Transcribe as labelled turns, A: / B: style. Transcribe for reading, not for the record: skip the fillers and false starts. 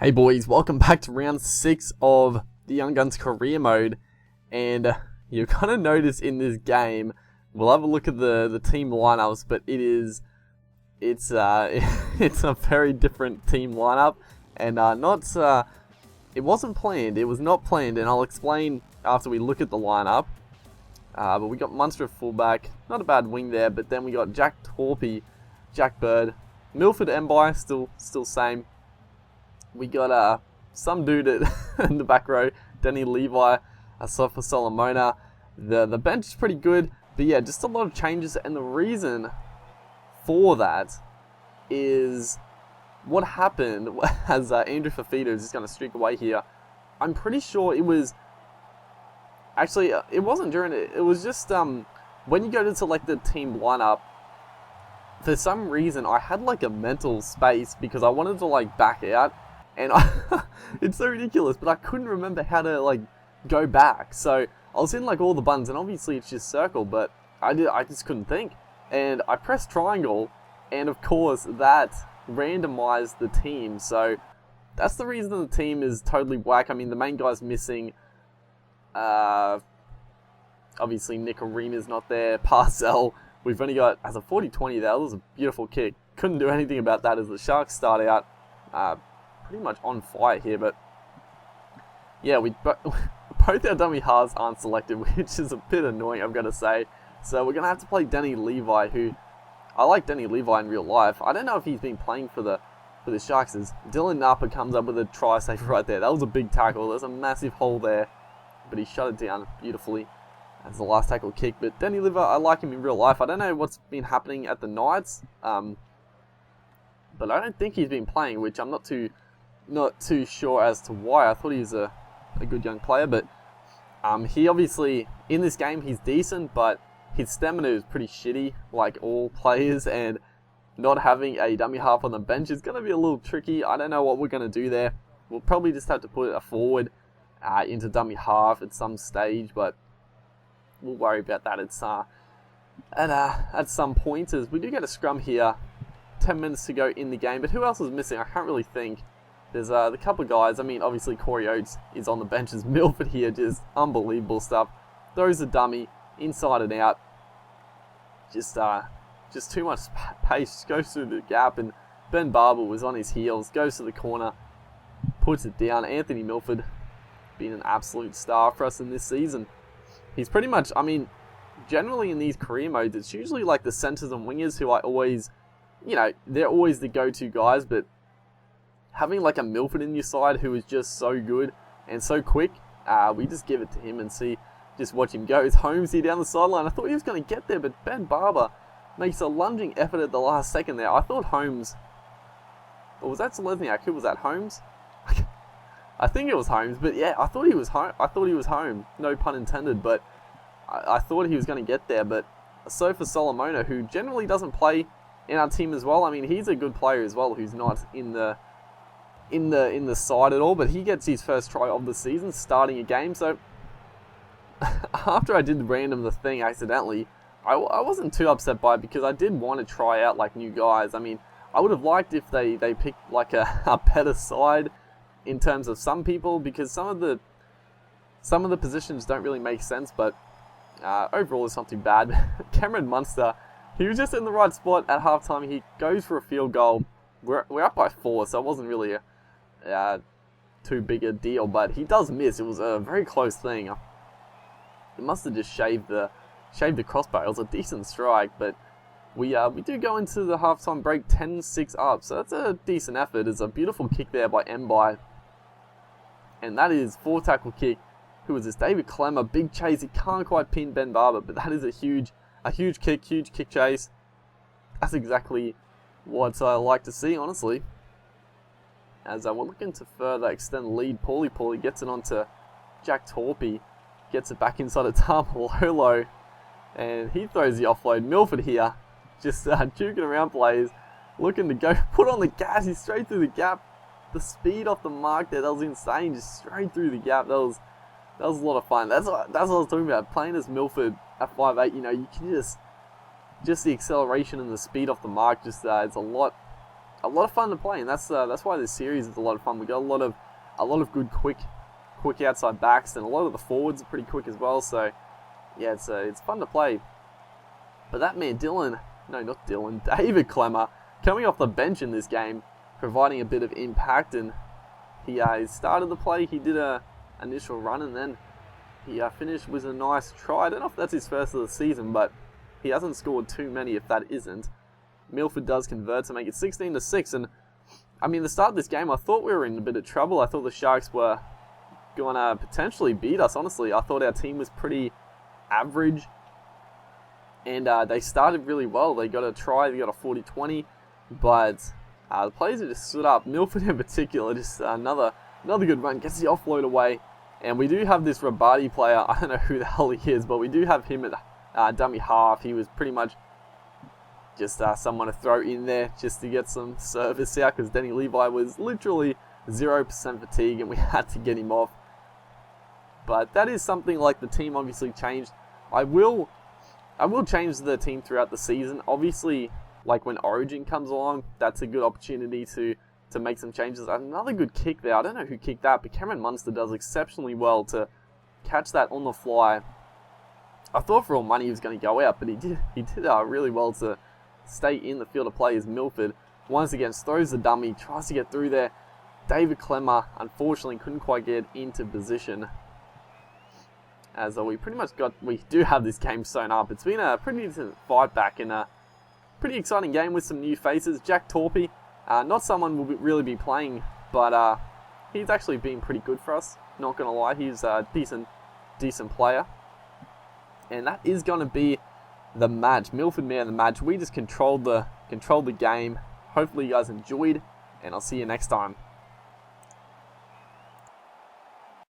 A: Hey boys, welcome back to round 6 of the Young Guns career mode, and you're gonna notice in this game, we'll have a look at the team lineups, but it's it's a very different team lineup, and it wasn't planned, it was not planned, and I'll explain after we look at the lineup. But we got Munster at fullback, not a bad wing there, but then we got Jack Torpy, Jack Bird, Milford Mbai, still same. We got some dude in the back row, Denny Levi, Sofa Solomona. The bench is pretty good, but yeah, just a lot of changes, and the reason for that is what happened as Andrew Fafita is just going to streak away here. I'm pretty sure it was... Actually, it wasn't during it. It was just when you go to select the team lineup, for some reason I had like a mental space because I wanted to like back out. And it's so ridiculous, but I couldn't remember how to like go back. So I was in like all the buttons, and obviously it's just circle, but I just couldn't think. And I pressed triangle, and of course that randomized the team. So that's the reason the team is totally whack. I mean, the main guy's missing. Obviously Nick Arena's not there. Parcell. We've only got as a 40-20 there. That was a beautiful kick. Couldn't do anything about that as the Sharks start out. Pretty much on fire here, but yeah, both our dummy halves aren't selected, which is a bit annoying, I've got to say. So we're going to have to play Denny Levi, who I like Denny Levi in real life. I don't know if he's been playing for the Sharks. As Dylan Napa comes up with a try save right there. That was a big tackle. There's a massive hole there, but he shut it down beautifully as the last tackle kick. But Denny Levi, I like him in real life. I don't know what's been happening at the Knights, but I don't think he's been playing, which I'm not too sure as to why. I thought he was a good young player, but he obviously, in this game, he's decent, but his stamina is pretty shitty, like all players, and not having a dummy half on the bench is going to be a little tricky. I don't know what we're going to do there. We'll probably just have to put a forward into dummy half at some stage, but we'll worry about that at some point, as we do get a scrum here. 10 minutes to go in the game, but who else is missing? I can't really think. There's the couple of guys. I mean, obviously Corey Oates is on the bench as Milford here, just unbelievable stuff. Throws a dummy inside and out. Just too much pace. Goes through the gap, and Ben Barber was on his heels. Goes to the corner, puts it down. Anthony Milford being an absolute star for us in this season. He's pretty much, I mean, generally in these career modes, it's usually like the centers and wingers who I always, they're always the go-to guys, but having like a Milford in your side who is just so good and so quick, we just give it to him and just watch him go. It's Holmesy down the sideline. I thought he was going to get there, but Ben Barber makes a lunging effort at the last second there. I thought Holmes, or was that Selesniak? Who was that? Holmes? I think it was Holmes, but yeah, I thought he was home. No pun intended, but I thought he was going to get there. But Sofa Solomona, who generally doesn't play in our team as well. I mean, he's a good player as well, who's not in the side at all, but he gets his first try of the season starting a game. So after I did random the thing accidentally, I wasn't too upset by it, because I did want to try out like new guys. I mean, I would have liked if they picked like a better side in terms of some people, because some of the positions don't really make sense, but overall it's not too bad. Cameron Munster, he was just in the right spot at halftime. He goes for a field goal. We're up by 4, so it wasn't really too big a deal, but he does miss. It was a very close thing. He must have just shaved the crossbar. It was a decent strike, but we do go into the halftime break 10-6 up, so that's a decent effort. It's a beautiful kick there by Mbai, and that is 4 tackle kick. Who is this? David Clemmer, big chase. He can't quite pin Ben Barber, but that is a huge kick chase. That's exactly what I like to see, honestly. As we're looking to further extend the lead, Paulie gets it onto Jack Torpy, gets it back inside of Tamalolo, and he throws the offload. Milford here, just juking around plays, looking to go, put on the gas. He's straight through the gap. The speed off the mark there, that was insane, just straight through the gap. That was a lot of fun. That's what I was talking about. Playing as Milford at 5'8", you can just the acceleration and the speed off the mark, it's a lot a lot of fun to play, and that's why this series is a lot of fun. We got a lot of good quick outside backs, and a lot of the forwards are pretty quick as well. So yeah, it's fun to play. But that man David Clemmer, coming off the bench in this game, providing a bit of impact, and he started the play. He did a initial run, and then he finished with a nice try. I don't know if that's his first of the season, but he hasn't scored too many if that isn't. Milford does convert to make it 16-6, and I mean, the start of this game, I thought we were in a bit of trouble. I thought the Sharks were going to potentially beat us, honestly. I thought our team was pretty average, and they started really well. They got a try, they got a 40-20, but the players have just stood up. Milford in particular, just another good run, gets the offload away, and we do have this Rabadi player. I don't know who the hell he is, but we do have him at dummy half. He was pretty much just someone to throw in there just to get some service out, because Denny Levi was literally 0% fatigue, and we had to get him off. But that is something like the team obviously changed. I will change the team throughout the season. Obviously, like when Origin comes along, that's a good opportunity to make some changes. Another good kick there. I don't know who kicked that, but Cameron Munster does exceptionally well to catch that on the fly. I thought for all money he was going to go out, but he did really well to stay in the field of play as Milford once again throws the dummy, tries to get through there. David Clemmer unfortunately couldn't quite get into position, as we do have this game sewn up. It's been a pretty decent fight back in a pretty exciting game with some new faces. Jack Torpy, not someone we'll really be playing, but he's actually been pretty good for us, not going to lie. He's a decent player. And that is going to be the match. Milford man of the match. We just controlled the game. Hopefully you guys enjoyed, and I'll see you next time.